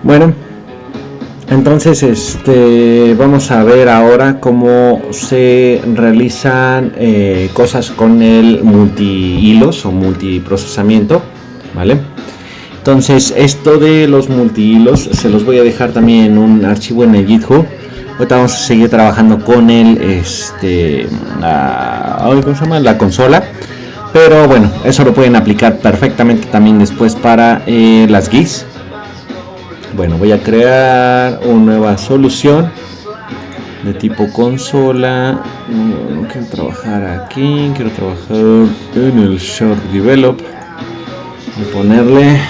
Bueno, entonces vamos a ver ahora cómo se realizan cosas con el multihilos o multiprocesamiento, ¿vale? Entonces esto de los multihilos se los voy a dejar también en un archivo en el GitHub. Ahorita vamos a seguir trabajando con el ¿cómo se llama? La consola, pero bueno, eso lo pueden aplicar perfectamente también después para las GUIs. Bueno, voy a crear una nueva solución de tipo consola. No quiero trabajar aquí, quiero trabajar en el Short Develop. Voy a ponerle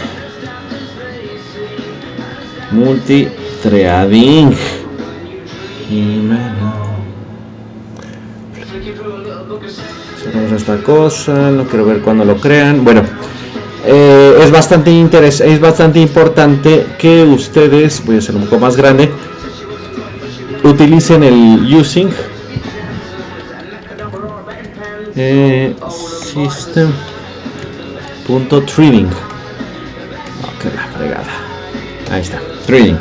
multithreading. Cerramos esta cosa, no quiero ver cuándo lo crean. Bueno, es bastante importante que ustedes, voy a hacerlo un poco más grande, utilicen el using system.threading. Ok, la fregada. Ahí está, threading.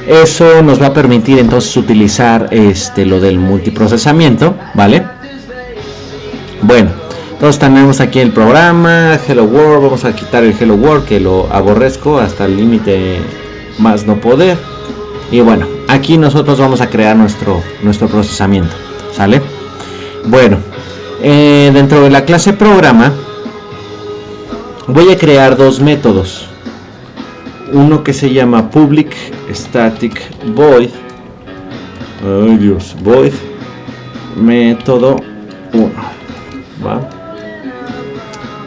Eso nos va a permitir entonces utilizar lo del multiprocesamiento, ¿vale? Bueno, entonces tenemos aquí el programa Hello World. Vamos a quitar el Hello World, que lo aborrezco hasta el límite más no poder. Y bueno, aquí nosotros vamos a crear nuestro procesamiento, ¿sale? Bueno, dentro de la clase programa voy a crear dos métodos. Uno que se llama public static void. Ay Dios, void método 1, ¿va?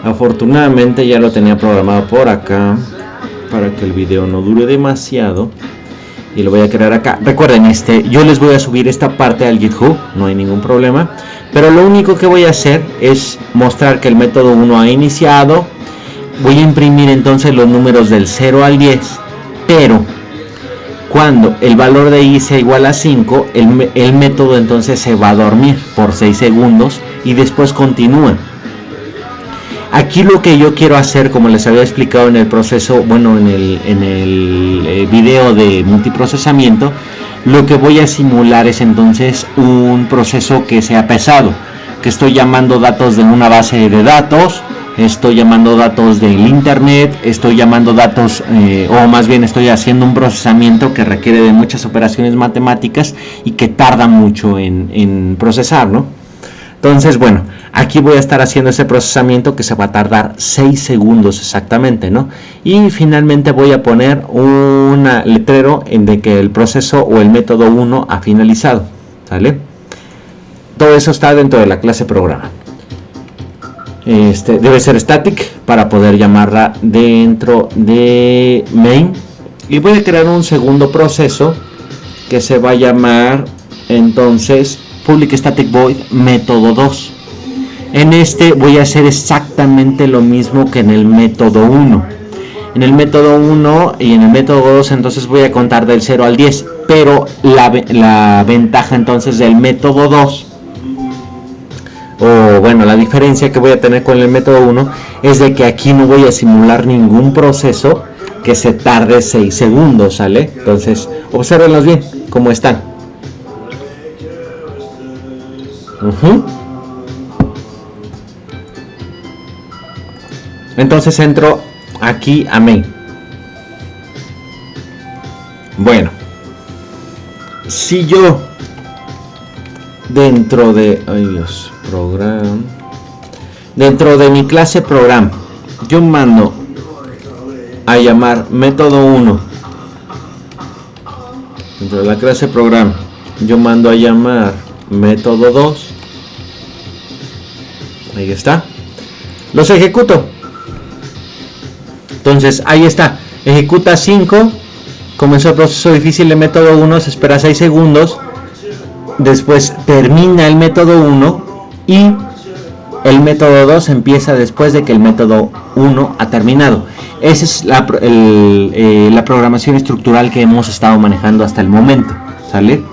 Afortunadamente ya lo tenía programado por acá para que el video no dure demasiado, y lo voy a crear acá. Recuerden, yo les voy a subir esta parte al GitHub, no hay ningún problema, pero lo único que voy a hacer es mostrar que el método 1 ha iniciado. Voy a imprimir entonces los números del 0 al 10, pero cuando el valor de i sea igual a 5, el método entonces se va a dormir por 6 segundos y después continúa. Aquí lo que yo quiero hacer, como les había explicado en el proceso, bueno, en el video de multiprocesamiento, lo que voy a simular es entonces un proceso que sea pesado, que estoy llamando datos de una base de datos, estoy llamando datos del internet, estoy llamando datos, o más bien estoy haciendo un procesamiento que requiere de muchas operaciones matemáticas y que tarda mucho en procesar, ¿no? Entonces, bueno, aquí voy a estar haciendo ese procesamiento que se va a tardar 6 segundos exactamente, ¿no? Y finalmente voy a poner un letrero en de que el proceso o el método 1 ha finalizado, ¿sale? Todo eso está dentro de la clase programa. Debe ser static para poder llamarla dentro de main, y voy a crear un segundo proceso que se va a llamar entonces public static void método 2. En voy a hacer exactamente lo mismo que en el método 1. En el método 1 y en el método 2 entonces voy a contar del 0 al 10, pero la ventaja entonces del método 2, o bueno, la diferencia que voy a tener con el método 1 es de que aquí no voy a simular ningún proceso que se tarde 6 segundos, ¿sale? Entonces, obsérvenlos bien cómo están. Entonces entro aquí a main. Bueno, si yo dentro de dentro de mi clase program yo mando a llamar método 1, dentro de la clase program yo mando a llamar método 2, ahí está, los ejecuto. Entonces ahí está, ejecuta 5, comenzó el proceso difícil de método 1, se espera 6 segundos, después termina el método 1 y el método 2 empieza después de que el método 1 ha terminado. Esa es la programación estructural que hemos estado manejando hasta el momento, ¿sale?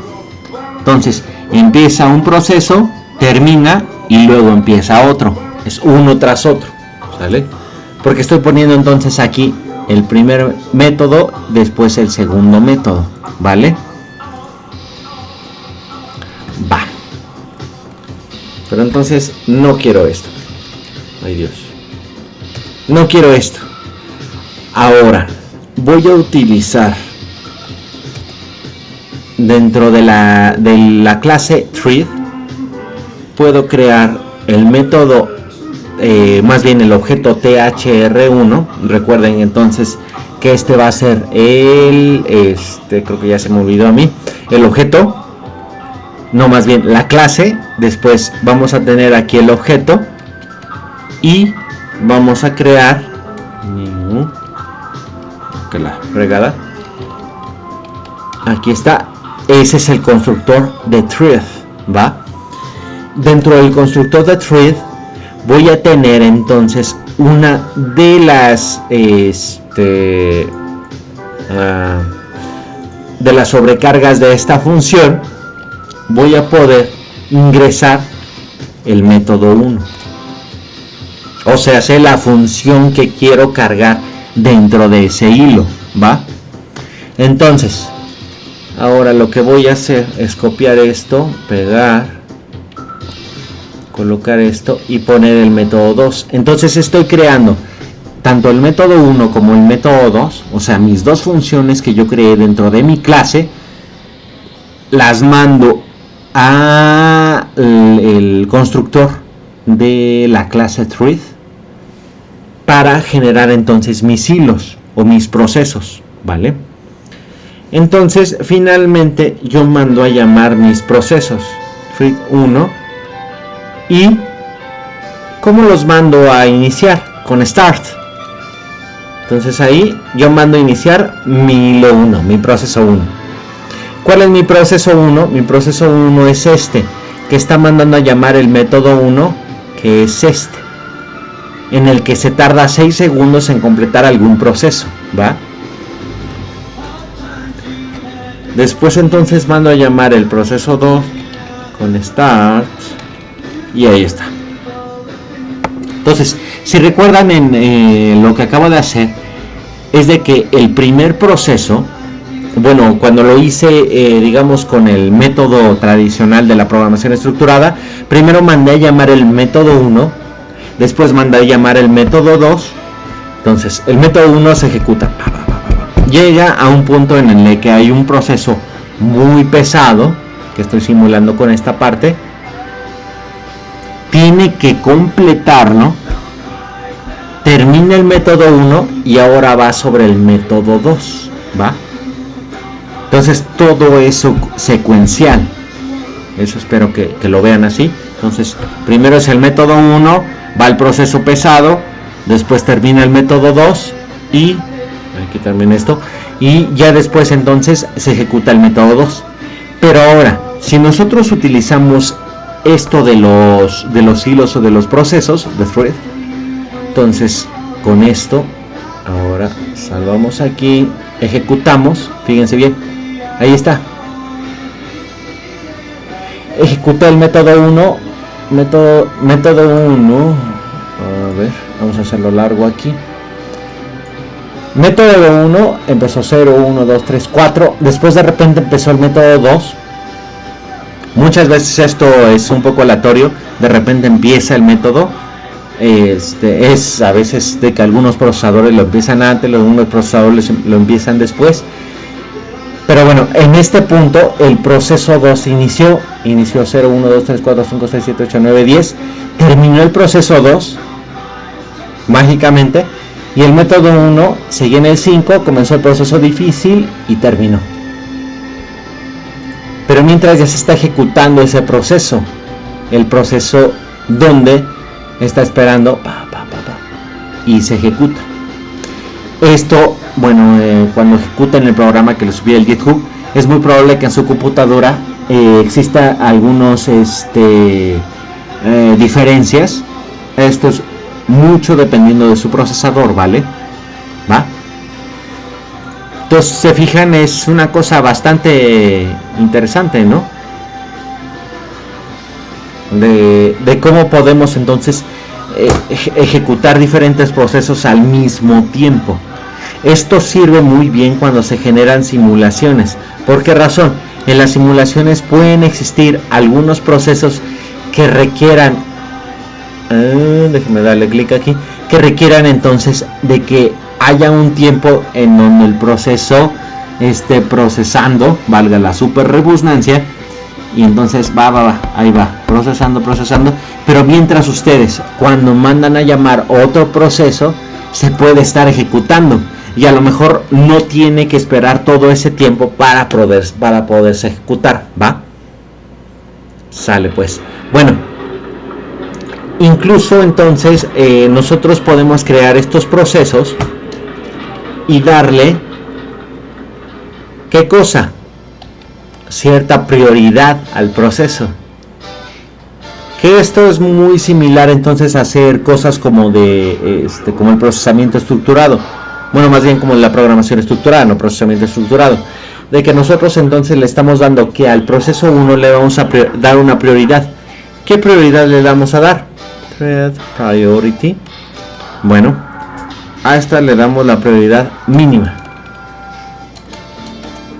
Entonces empieza un proceso, termina y luego empieza otro, es uno tras otro, ¿sale? Porque estoy poniendo entonces aquí el primer método, después el segundo método, ¿vale? Va. Pero entonces no quiero esto. Ay, Dios. No quiero esto. Ahora voy a utilizar dentro de la clase thread, puedo crear el método, más bien el objeto thr1. Recuerden entonces que este va a ser creo que ya se me olvidó a mí, el objeto, no, más bien la clase. Después vamos a tener aquí el objeto y vamos a crear que la fregada, aquí está, ese es el constructor de thread, ¿va? Dentro del constructor de thread voy a tener entonces una de las de las sobrecargas de esta función. Voy a poder ingresar el método 1, o sea, hacer la función que quiero cargar dentro de ese hilo, ¿va? Entonces ahora lo que voy a hacer es copiar esto, pegar, colocar esto y poner el método 2. Entonces estoy creando tanto el método 1 como el método 2, o sea, mis dos funciones que yo creé dentro de mi clase, las mando a el constructor de la clase thread para generar entonces mis hilos o mis procesos, ¿vale? Entonces finalmente yo mando a llamar mis procesos thread 1. ¿Y cómo los mando a iniciar? Con start. Entonces ahí yo mando a iniciar mi hilo 1, mi proceso 1. ¿Cuál es mi proceso 1? Mi proceso 1 es este, que está mandando a llamar el método 1, que es este, en el que se tarda 6 segundos en completar algún proceso, ¿va? Después entonces mando a llamar el proceso 2 con start y ahí está. Entonces, si recuerdan en lo que acabo de hacer, es de que el primer proceso, bueno, cuando lo hice, digamos, con el método tradicional de la programación estructurada, primero mandé a llamar el método 1, después mandé a llamar el método 2, entonces el método 1 se ejecuta, llega a un punto en el que hay un proceso muy pesado, que estoy simulando con esta parte, tiene que completarlo, termina el método 1 y ahora va sobre el método 2, ¿va? Entonces todo eso secuencial, eso espero que lo vean así. Entonces primero es el método 1, va el proceso pesado, después termina el método 2 y aquí termina esto, y ya después entonces se ejecuta el método 2. Pero ahora, si nosotros utilizamos esto de los hilos o de los procesos de thread, entonces con esto ahora salvamos aquí, ejecutamos, fíjense bien, ahí está, ejecuta el método 1, método 1, a ver, vamos a hacerlo largo aquí. Método 1 empezó 0, 1, 2, 3, 4, después de repente empezó el método 2. Muchas veces esto es un poco aleatorio, de repente empieza el método, es a veces de que algunos procesadores lo empiezan antes, algunos procesadores lo empiezan después. Pero bueno, en este punto el proceso 2 inició 0, 1, 2, 3, 4, 5, 6, 7, 8, 9, 10, terminó el proceso 2 mágicamente, y el método 1 seguía en el 5, comenzó el proceso difícil y terminó. Pero mientras ya se está ejecutando ese proceso, el proceso donde está esperando y se ejecuta. Esto, bueno, cuando ejecuten el programa que le subí al GitHub, es muy probable que en su computadora exista algunos diferencias. Esto es mucho dependiendo de su procesador, ¿vale? ¿Va? Entonces, se fijan, es una cosa bastante interesante, ¿no? De cómo podemos entonces ejecutar diferentes procesos al mismo tiempo. Esto sirve muy bien cuando se generan simulaciones. ¿Por qué razón? En las simulaciones pueden existir algunos procesos que requieran, déjeme darle clic aquí, que requieran entonces de que haya un tiempo en donde el proceso esté procesando, valga la super redundancia, y entonces ahí va, procesando, pero mientras ustedes cuando mandan a llamar otro proceso se puede estar ejecutando y a lo mejor no tiene que esperar todo ese tiempo para poderse ejecutar, ¿va? Sale pues. Bueno, incluso entonces nosotros podemos crear estos procesos y darle, ¿qué cosa? Cierta prioridad al proceso. Que esto es muy similar entonces a hacer cosas como como el procesamiento estructurado. Bueno, más bien como la programación estructurada, no procesamiento estructurado. De que nosotros entonces le estamos dando que al proceso 1 le vamos a dar una prioridad. ¿Qué prioridad le vamos a dar? Priority. Bueno, a esta le damos la prioridad mínima.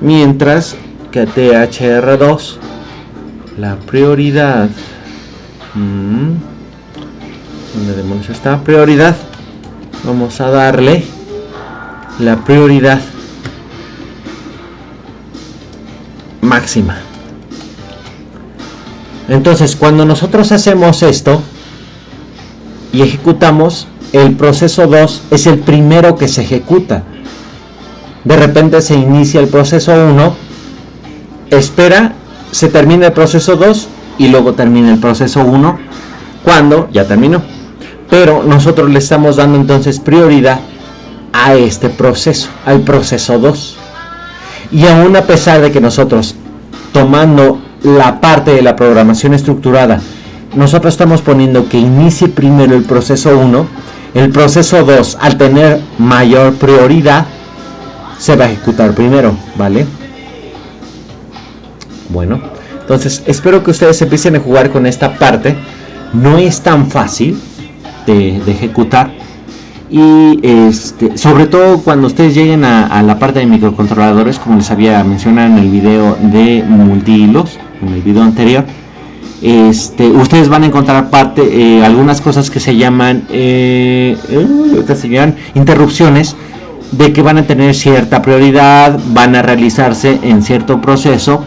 Mientras que a THR2 la prioridad, ¿dónde demonios está? Prioridad, vamos a darle la prioridad máxima. Entonces cuando nosotros hacemos esto y ejecutamos, el proceso 2 es el primero que se ejecuta. De repente se inicia el proceso 1, espera, se termina el proceso 2 y luego termina el proceso 1 cuando ya terminó. Pero nosotros le estamos dando entonces prioridad a este proceso, al proceso 2. Y aún a pesar de que nosotros, tomando la parte de la programación estructurada, nosotros estamos poniendo que inicie primero el proceso 1, el proceso 2, al tener mayor prioridad, se va a ejecutar primero, ¿vale? Bueno, entonces espero que ustedes empiecen a jugar con esta parte. No es tan fácil de ejecutar. Y sobre todo cuando ustedes lleguen a la parte de microcontroladores, como les había mencionado en el video de multihilos, en el video anterior, ustedes van a encontrar algunas cosas que se llaman interrupciones, de que van a tener cierta prioridad, van a realizarse en cierto proceso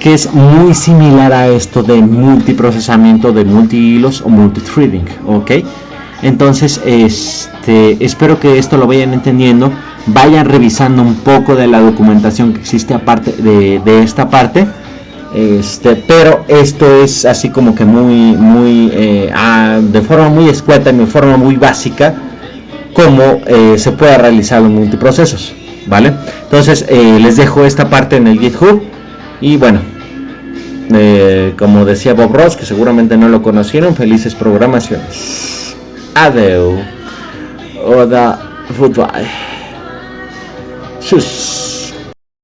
que es muy similar a esto de multiprocesamiento de multihilos o multithreading, ¿ok? Entonces espero que esto lo vayan entendiendo, vayan revisando un poco de la documentación que existe aparte de esta parte, pero esto es así como que de forma muy escueta, de forma muy básica, cómo se puede realizar los multiprocesos, ¿vale? Entonces les dejo esta parte en el GitHub y bueno, como decía Bob Ross, que seguramente no lo conocieron, felices programaciones. Adeu. Oda, goodbye. Tschüss.